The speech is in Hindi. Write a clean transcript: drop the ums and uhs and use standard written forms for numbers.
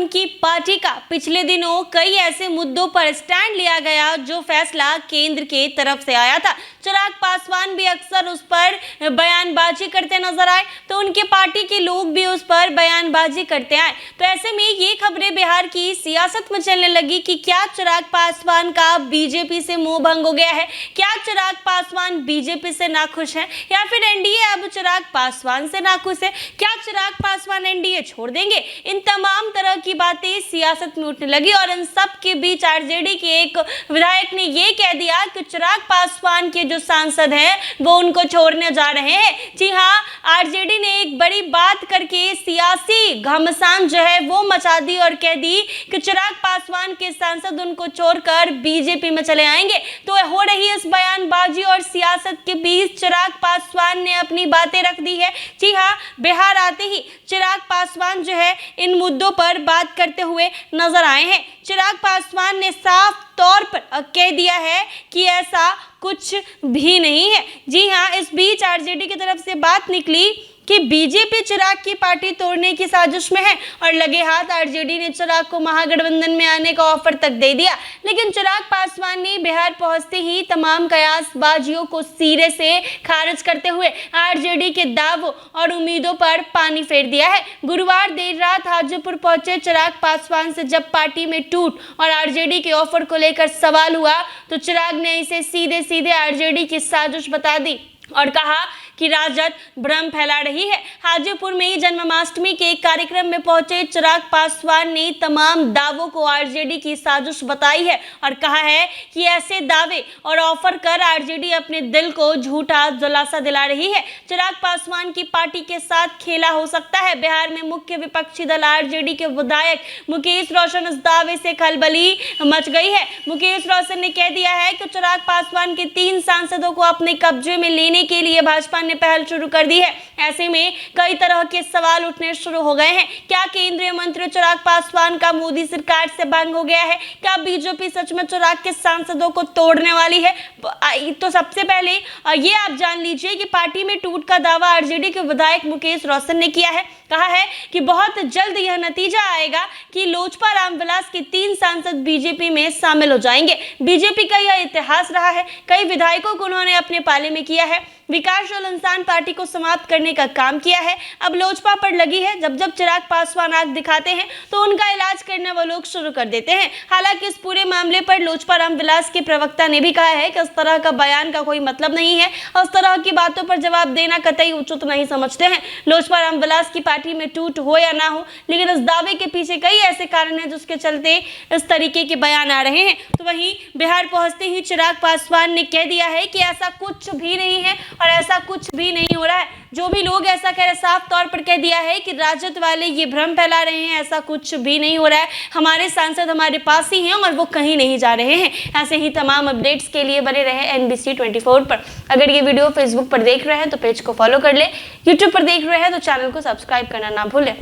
उनकी पार्टी का पिछले दिनों कई ऐसे मुद्दों पर स्टैंड लिया गया जो फैसला केंद्र के तरफ से आया था। चिराग पासवान भी अक्सर उस पर बयानबाजी करते नजर आए, तो उनके पार्टी के लोग भी उस पर बयानबाजी करते आए। तो ऐसे में ये खबरें बिहार की सियासत में चलने लगी कि क्या चिराग पासवान का बीजेपी से मोह भंग हो गया है, क्या चिराग पासवान बीजेपी से नाखुश है, या फिर एनडीए अब चिराग पासवान से नाखुश है, क्या चिराग पासवान एनडीए छोड़ देंगे। इन तमाम तरह की बातें सियासत में उठने लगी और इन सब के बीच आरजेडी के एक विधायक ने ये कह दिया कि चिराग पासवान के जो सांसद हैं वो उनको छोड़ने जा रहे हैं। जी हाँ, आरजेडी ने एक बड़ी बात करके सियासी घमासान जो है वो मचा दी और कह दी कि चिराग पासवान के सांसद उनको छोड़कर बीजेपी में चले आएंगे। तो हो रही इस बयानबाजी और सियासत के बीच चिराग पासवान ने अपनी बातें रख दी है। जी हाँ, बिहार आते ही चिराग पासवान जो है इन मुद्दों पर बात करते हुए नजर आए हैं। चिराग पासवान ने साफ तौर पर कह दिया है कि ऐसा कुछ भी नहीं है। जी हाँ, इस बीच आरजेडी की तरफ से बात निकली कि बीजेपी चिराग की पार्टी तोड़ने की साजिश में है और लगे हाथ आरजेडी ने चिराग को महागठबंधन में आने का ऑफर तक दे दिया। लेकिन चिराग पासवान ने बिहार पहुंचते ही तमाम कयासबाजियों को सिरे से खारिज करते हुए आरजेडी के दावों और उम्मीदों पर पानी फेर दिया है। गुरुवार देर रात हाजीपुर पहुंचे चिराग पासवान से जब पार्टी में टूट और आरजेडी के ऑफर को लेकर सवाल हुआ तो चिराग ने इसे सीधे सीधे आरजेडी की साजिश बता दी और कहा कि राजद भ्रम फैला रही है। हाजीपुर में ही जन्माष्टमी के एक कार्यक्रम में पहुंचे चिराग पासवान ने तमाम दावों को आरजेडी की साजिश बताई है और कहा है कि ऐसे दावे और ऑफर कर आरजेडी अपने दिल को झूठा दिलासा दिला रही है। चिराग पासवान की पार्टी के साथ खेला हो सकता है। बिहार में मुख्य विपक्षी दल आरजेडी के विधायक मुकेश रोशन इस दावे से खलबली मच गई है। मुकेश रोशन ने कह दिया है कि चिराग पासवान के 3 सांसदों को अपने कब्जे में लेने के लिए भाजपा ने पहल शुरू कर दी है। ऐसे में कई तरह के सवाल उठने शुरू हो गए हैं। क्या केंद्रीय मंत्री चिराग पासवान का मोदी सरकार से भंग हो गया है? क्या बीजेपी सच में चिराग के सांसदों को तोड़ने वाली है? तो सबसे पहले ये आप जान लीजिए कि पार्टी में टूट का दावा आरजेडी के विधायक मुकेश रोशन ने किया है। कहा है कि बहुत जल्द यह नतीजा आएगा कि लोजपा रामविलास के 3 सांसद बीजेपी में शामिल हो जाएंगे। बीजेपी का यह इतिहास रहा है। कई विधायकों को उन्होंने अपने पाले में किया है। विकासशील इंसान पार्टी को समाप्त करने का काम किया है। अब लोजपा पर लगी है। जब जब चिराग पासवान आंख दिखाते हैं तो उनका इलाज करने वो लोग शुरू कर देते हैं। हालांकि इस पूरे मामले पर लोजपा रामविलास के प्रवक्ता ने भी कहा है कि इस तरह का बयान का कोई मतलब नहीं है। इस तरह की बातों पर जवाब देना कतई उचित नहीं समझते हैं। लोजपा रामविलास की पार्टी में टूट हो या ना हो, लेकिन इस दावे के पीछे कई ऐसे कारण हैं जिसके चलते इस तरीके के बयान आ रहे हैं। तो वहीं बिहार पहुंचते ही चिराग पासवान ने कह दिया है कि ऐसा कुछ भी नहीं है और ऐसा कुछ भी नहीं हो रहा है। जो भी लोग ऐसा कह रहे, साफ तौर पर कह दिया है कि राजद वाले ये भ्रम फैला रहे हैं, ऐसा कुछ भी नहीं हो रहा है। हमारे सांसद हमारे पास ही हैं और वो कहीं नहीं जा रहे हैं। ऐसे ही तमाम अपडेट्स के लिए बने रहे NBC 24 पर। अगर ये वीडियो फेसबुक पर देख रहे हैं तो पेज को फॉलो कर ले, यूट्यूब पर देख रहे हैं तो चैनल को सब्सक्राइब करना ना भूलें।